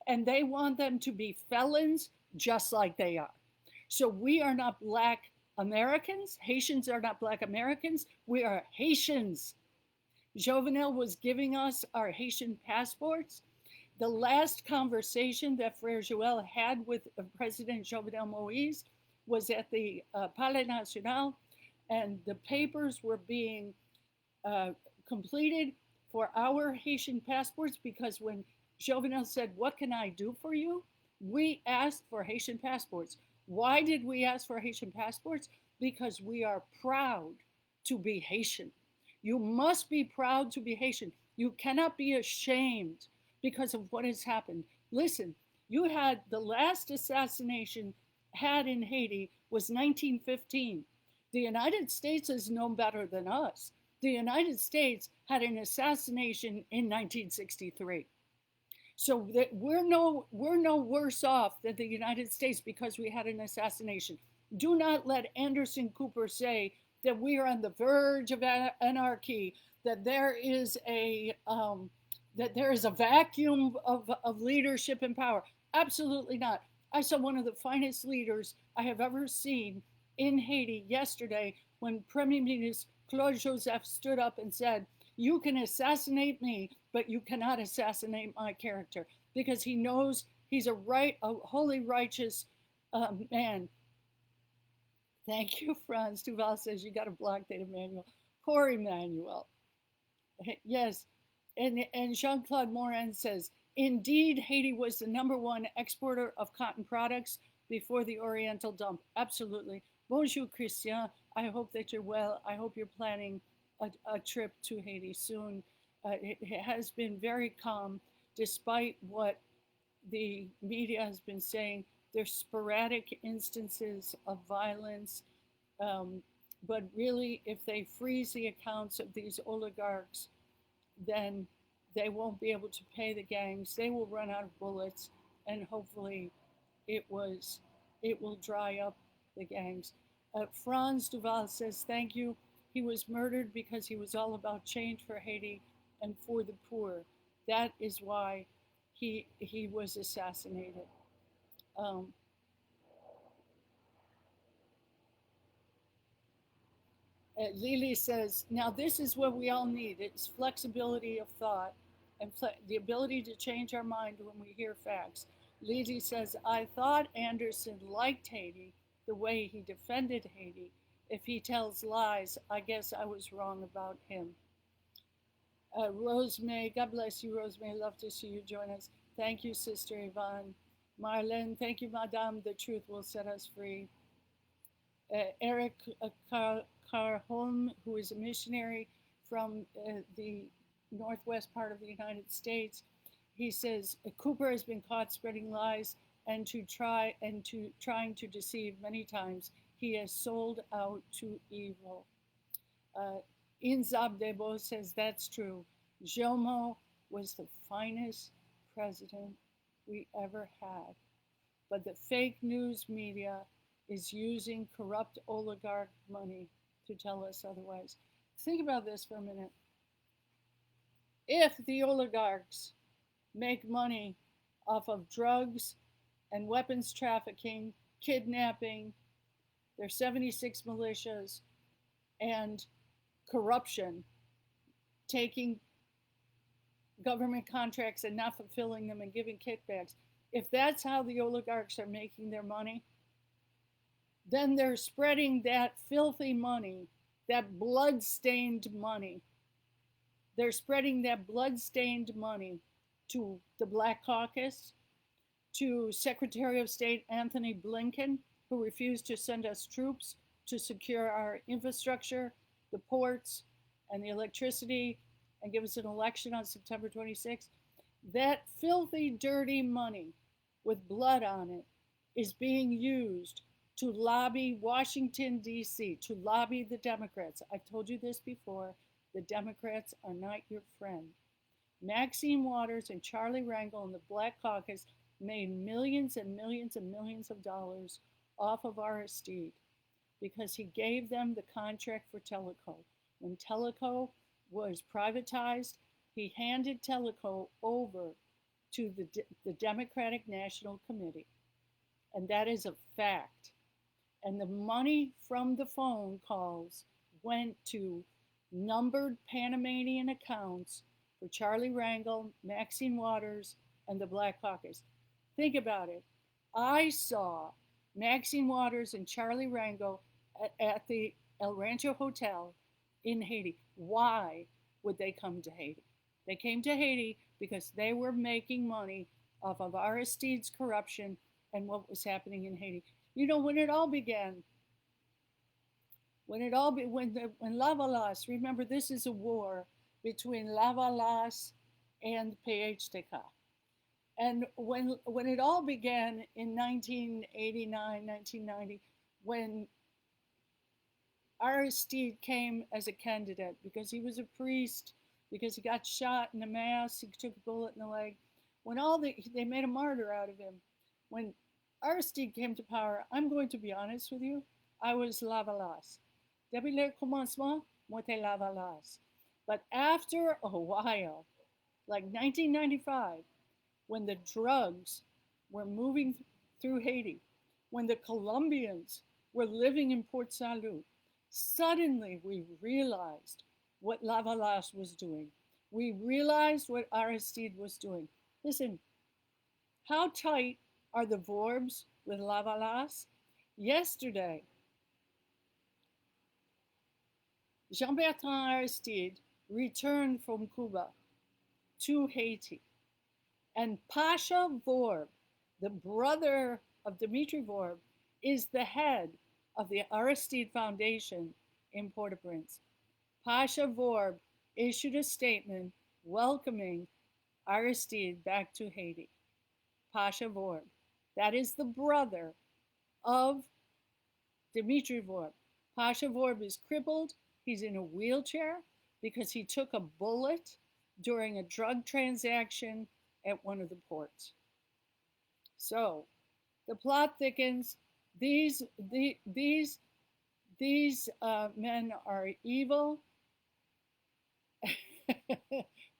[SPEAKER 1] and they want them to be felons just like they are. So we are not Black Americans. Haitians are not Black Americans. We are Haitians. Jovenel was giving us our Haitian passports. The last conversation that Frere Joël had with President Jovenel Moïse was at the Palais National, and the papers were being completed for our Haitian passports, because when Jovenel said, "What can I do for you?" we asked for Haitian passports. Why did we ask for Haitian passports? Because we are proud to be Haitian. You must be proud to be Haitian. You cannot be ashamed because of what has happened. Listen, you had the last assassination had in Haiti was 1915. The United States is no better than us. The United States had an assassination in 1963. So that we're no worse off than the United States because we had an assassination. Do not let Anderson Cooper say that we are on the verge of anarchy, that there is a vacuum of leadership and power. Absolutely not. I saw one of the finest leaders I have ever seen in Haiti yesterday when Premier Minister Claude Joseph stood up and said, "You can assassinate me, but you cannot assassinate my character," because he knows he's a holy, righteous man. Thank you, Franz. Duval says you got to block that, Emmanuel. Poor Emmanuel. Yes. And Jean-Claude Morin says, indeed, Haiti was the #1 exporter of cotton products before the Oriental dump. Absolutely. Bonjour, Christian. I hope that you're well. I hope you're planning a trip to Haiti soon. It has been very calm, despite what the media has been saying. There's sporadic instances of violence, but really, if they freeze the accounts of these oligarchs, then they won't be able to pay the gangs. They will run out of bullets, and hopefully, it will dry up the gangs. Franz Duval says, thank you. He was murdered because he was all about change for Haiti and for the poor. That is why he was assassinated. Lily says, now this is what we all need. It's flexibility of thought and the ability to change our mind when we hear facts. Lily says, I thought Anderson liked Haiti the way he defended Haiti. If he tells lies, I guess I was wrong about him. Rosemary, God bless you, Rosemary. Love to see you join us. Thank you, Sister Yvonne. Marlene, thank you, Madame. The truth will set us free. Eric Carholm, who is a missionary from the northwest part of the United States, he says Cooper has been caught spreading lies and trying to deceive many times. He has sold out to evil. Inzab Debo says that's true. Jomo was the finest president we ever had, but the fake news media is using corrupt oligarch money to tell us otherwise. Think about this for a minute. If the oligarchs make money off of drugs and weapons trafficking kidnapping, their 76 militias, and corruption, taking government contracts and not fulfilling them and giving kickbacks. If that's how the oligarchs are making their money, then they're spreading that filthy money, that blood-stained money. They're spreading that blood-stained money to the Black Caucus, to Secretary of State Anthony Blinken, who refused to send us troops to secure our infrastructure, the ports, and the electricity, and give us an election on September 26th. That filthy, dirty money with blood on it is being used to lobby Washington, D.C., to lobby the Democrats. I've told you this before. The Democrats are not your friend. Maxine Waters and Charlie Rangel and the Black Caucus made millions and millions and millions of dollars off of Aristide because he gave them the contract for Teleco. When Teleco was privatized, he handed Teleco over to the Democratic National Committee. And that is a fact. And the money from the phone calls went to numbered Panamanian accounts for Charlie Rangel, Maxine Waters, and the Black Caucus. Think about it. I saw Maxine Waters and Charlie Rangel at the El Rancho Hotel in Haiti. Why would they come to Haiti? They came to Haiti because they were making money off of Aristide's corruption and what was happening in Haiti. You know, when it all began, when Lavalas, remember this is a war between Lavalas and PHTK. And when it all began in 1989, 1990, when Aristide came as a candidate because he was a priest, because he got shot in the mass, he took a bullet in the leg. They made a martyr out of him. When Aristide came to power, I'm going to be honest with you, I was Lavalas. Depuis le commencement, moi t'es Lavalas. But after a while, like 1995, when the drugs were moving through Haiti, when the Colombians were living in Port Salut, suddenly we realized what Lavalas was doing. We realized what Aristide was doing. Listen, how tight are the Vorbs with Lavalas? Yesterday, Jean-Bertrand Aristide returned from Cuba to Haiti. And Pasha Vorb, the brother of Dimitri Vorb, is the head of the Aristide Foundation in Port-au-Prince. Pasha Vorb issued a statement welcoming Aristide back to Haiti. Pasha Vorb. That is the brother of Dimitri Vorb. Pasha Vorb is crippled. He's in a wheelchair because he took a bullet during a drug transaction at one of the ports. So the plot thickens. These men are evil.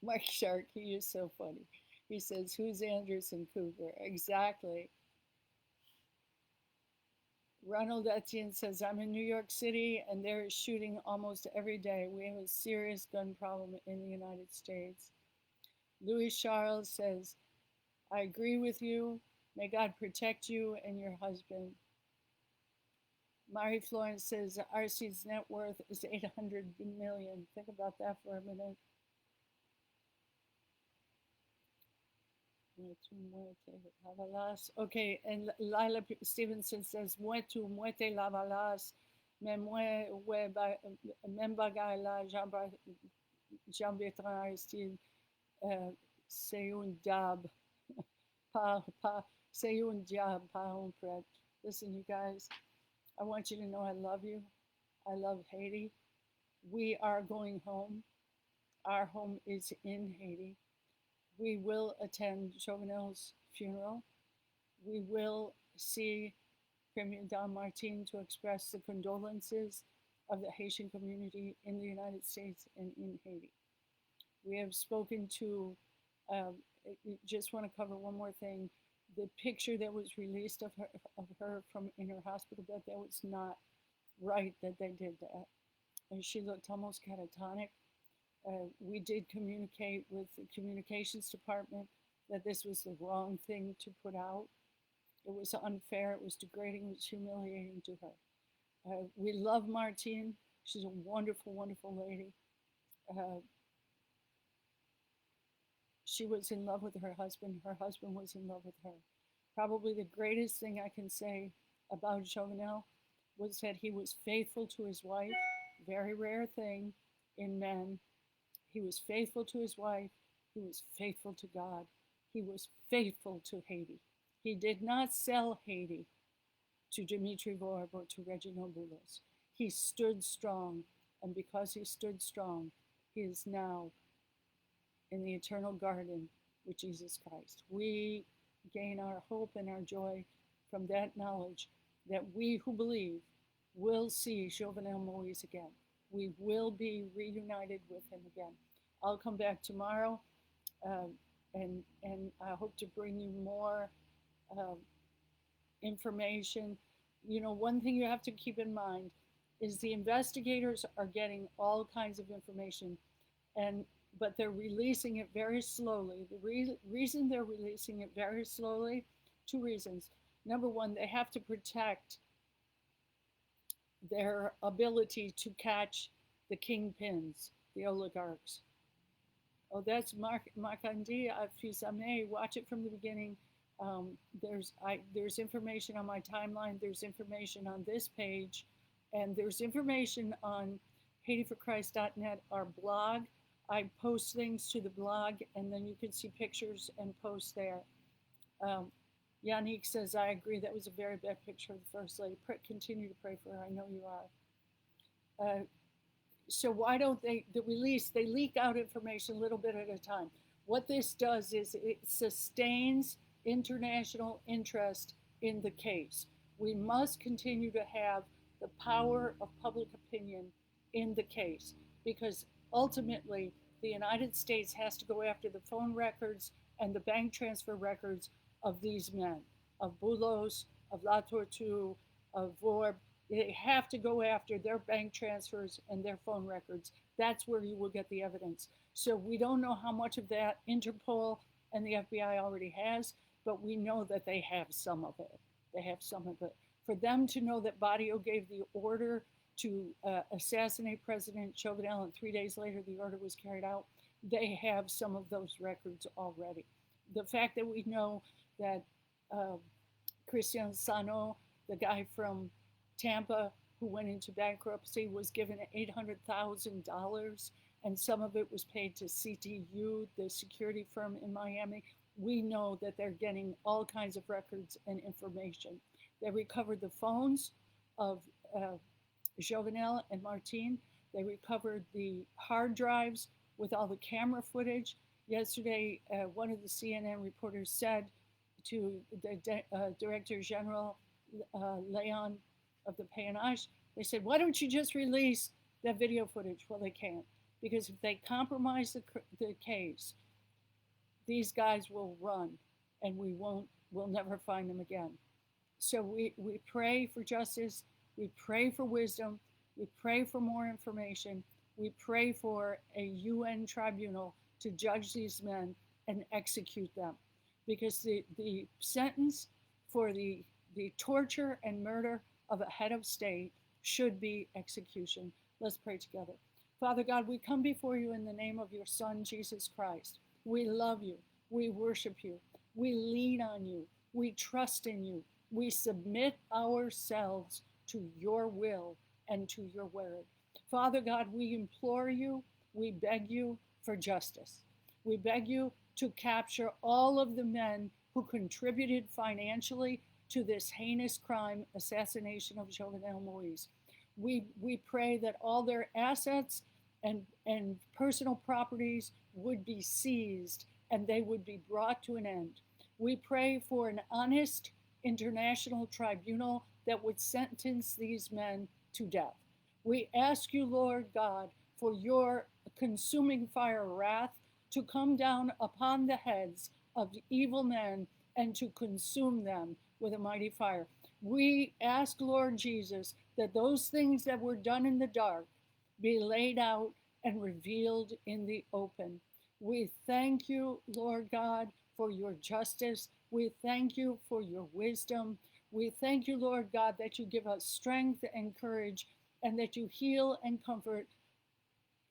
[SPEAKER 1] Mark Shark, he is so funny. He says, who's Anderson Cooper? Exactly. Ronald Etienne says, I'm in New York City and they're shooting almost every day. We have a serious gun problem in the United States. Louis Charles says, I agree with you. May God protect you and your husband. Marie Florence says, Aristide's net worth is 800 million. Think about that for a minute. Okay, and Lila Stevenson says, moi tu muerte Lavalas, mais moi, ouais, même bagay la, Jean-Bertrand Aristide, c'est un diable, c'est un diable, pas un prêtre. Listen, you guys, I want you to know I love you. I love Haiti. We are going home. Our home is in Haiti. We will attend Jovenel's funeral. We will see Premier Don Martin to express the condolences of the Haitian community in the United States and in Haiti. We have spoken to, just want to cover one more thing, the picture that was released of her from in her hospital bed, that was not right that they did that. And she looked almost catatonic. We did communicate with the communications department that this was the wrong thing to put out. It was unfair, it was degrading, it was humiliating to her. We love Martine. She's a wonderful, wonderful lady. She was in love with her husband was in love with her. Probably the greatest thing I can say about Jovenel was that he was faithful to his wife, very rare thing in men. He was faithful to his wife, he was faithful to God, he was faithful to Haiti. He did not sell Haiti to Dimitri Vorb or to Reginald Boulos. He stood strong, and because he stood strong, he is now in the eternal garden with Jesus Christ. We gain our hope and our joy from that knowledge that we who believe will see Jovenel Moïse again. We will be reunited with him again. I'll come back tomorrow, and I hope to bring you more information. You know, one thing you have to keep in mind is the investigators are getting all kinds of information, but they're releasing it very slowly. The reason they're releasing it very slowly, two reasons. Number one, they have to protect their ability to catch the kingpins, the oligarchs. Oh, that's Marcandi Fils-Aimé. Watch it from the beginning. There's information on my timeline. There's information on this page, and there's information on HaitiForChrist.net, our blog. I post things to the blog, and then you can see pictures and posts there. Yannick says, I agree, that was a very bad picture of the First Lady. Continue to pray for her, I know you are. So why don't they leak out information a little bit at a time. What this does is it sustains international interest in the case. We must continue to have the power of public opinion in the case, because ultimately the United States has to go after the phone records and the bank transfer records of these men, of Boulos, of La Tortue, of Vorb. They have to go after their bank transfers and their phone records. That's where you will get the evidence. So we don't know how much of that Interpol and the FBI already has, but we know that they have some of it. They have some of it. For them to know that Badio gave the order to assassinate President Jovenel, and 3 days later the order was carried out, they have some of those records already. The fact that we know that Christian Sano, the guy from Tampa who went into bankruptcy, was given $800,000, and some of it was paid to CTU, the security firm in Miami. We know that they're getting all kinds of records and information. They recovered the phones of Jovenel and Martine. They recovered the hard drives with all the camera footage. Yesterday, one of the CNN reporters said to the Director General Leon of the PNH, they said, why don't you just release that video footage? Well, they can't, because if they compromise the case, these guys will run, and we'll never find them again. So we pray for justice, we pray for wisdom, we pray for more information, we pray for a UN tribunal to judge these men and execute them. Because the sentence for the torture and murder of a head of state should be execution. Let's pray together. Father God, we come before you in the name of your Son, Jesus Christ. We love you. We worship you. We lean on you. We trust in you. We submit ourselves to your will and to your word. Father God, we implore you, we beg you for justice. We beg you to capture all of the men who contributed financially to this heinous crime, assassination of Jovenel Moïse. We pray that all their assets and personal properties would be seized and they would be brought to an end. We pray for an honest international tribunal that would sentence these men to death. We ask you, Lord God, for your consuming fire wrath to come down upon the heads of evil men and to consume them with a mighty fire. We ask, Lord Jesus, that those things that were done in the dark be laid out and revealed in the open. We thank you, Lord God, for your justice. We thank you for your wisdom. We thank you, Lord God, that you give us strength and courage and that you heal and comfort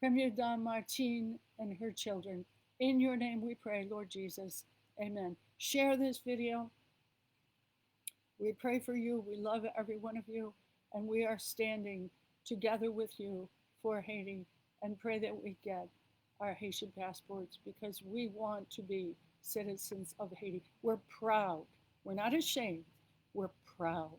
[SPEAKER 1] Premier Don Martine and her children. In your name we pray, Lord Jesus. Amen. Share this video. We pray for you. We love every one of you. And we are standing together with you for Haiti and pray that we get our Haitian passports because we want to be citizens of Haiti. We're proud. We're not ashamed. We're proud.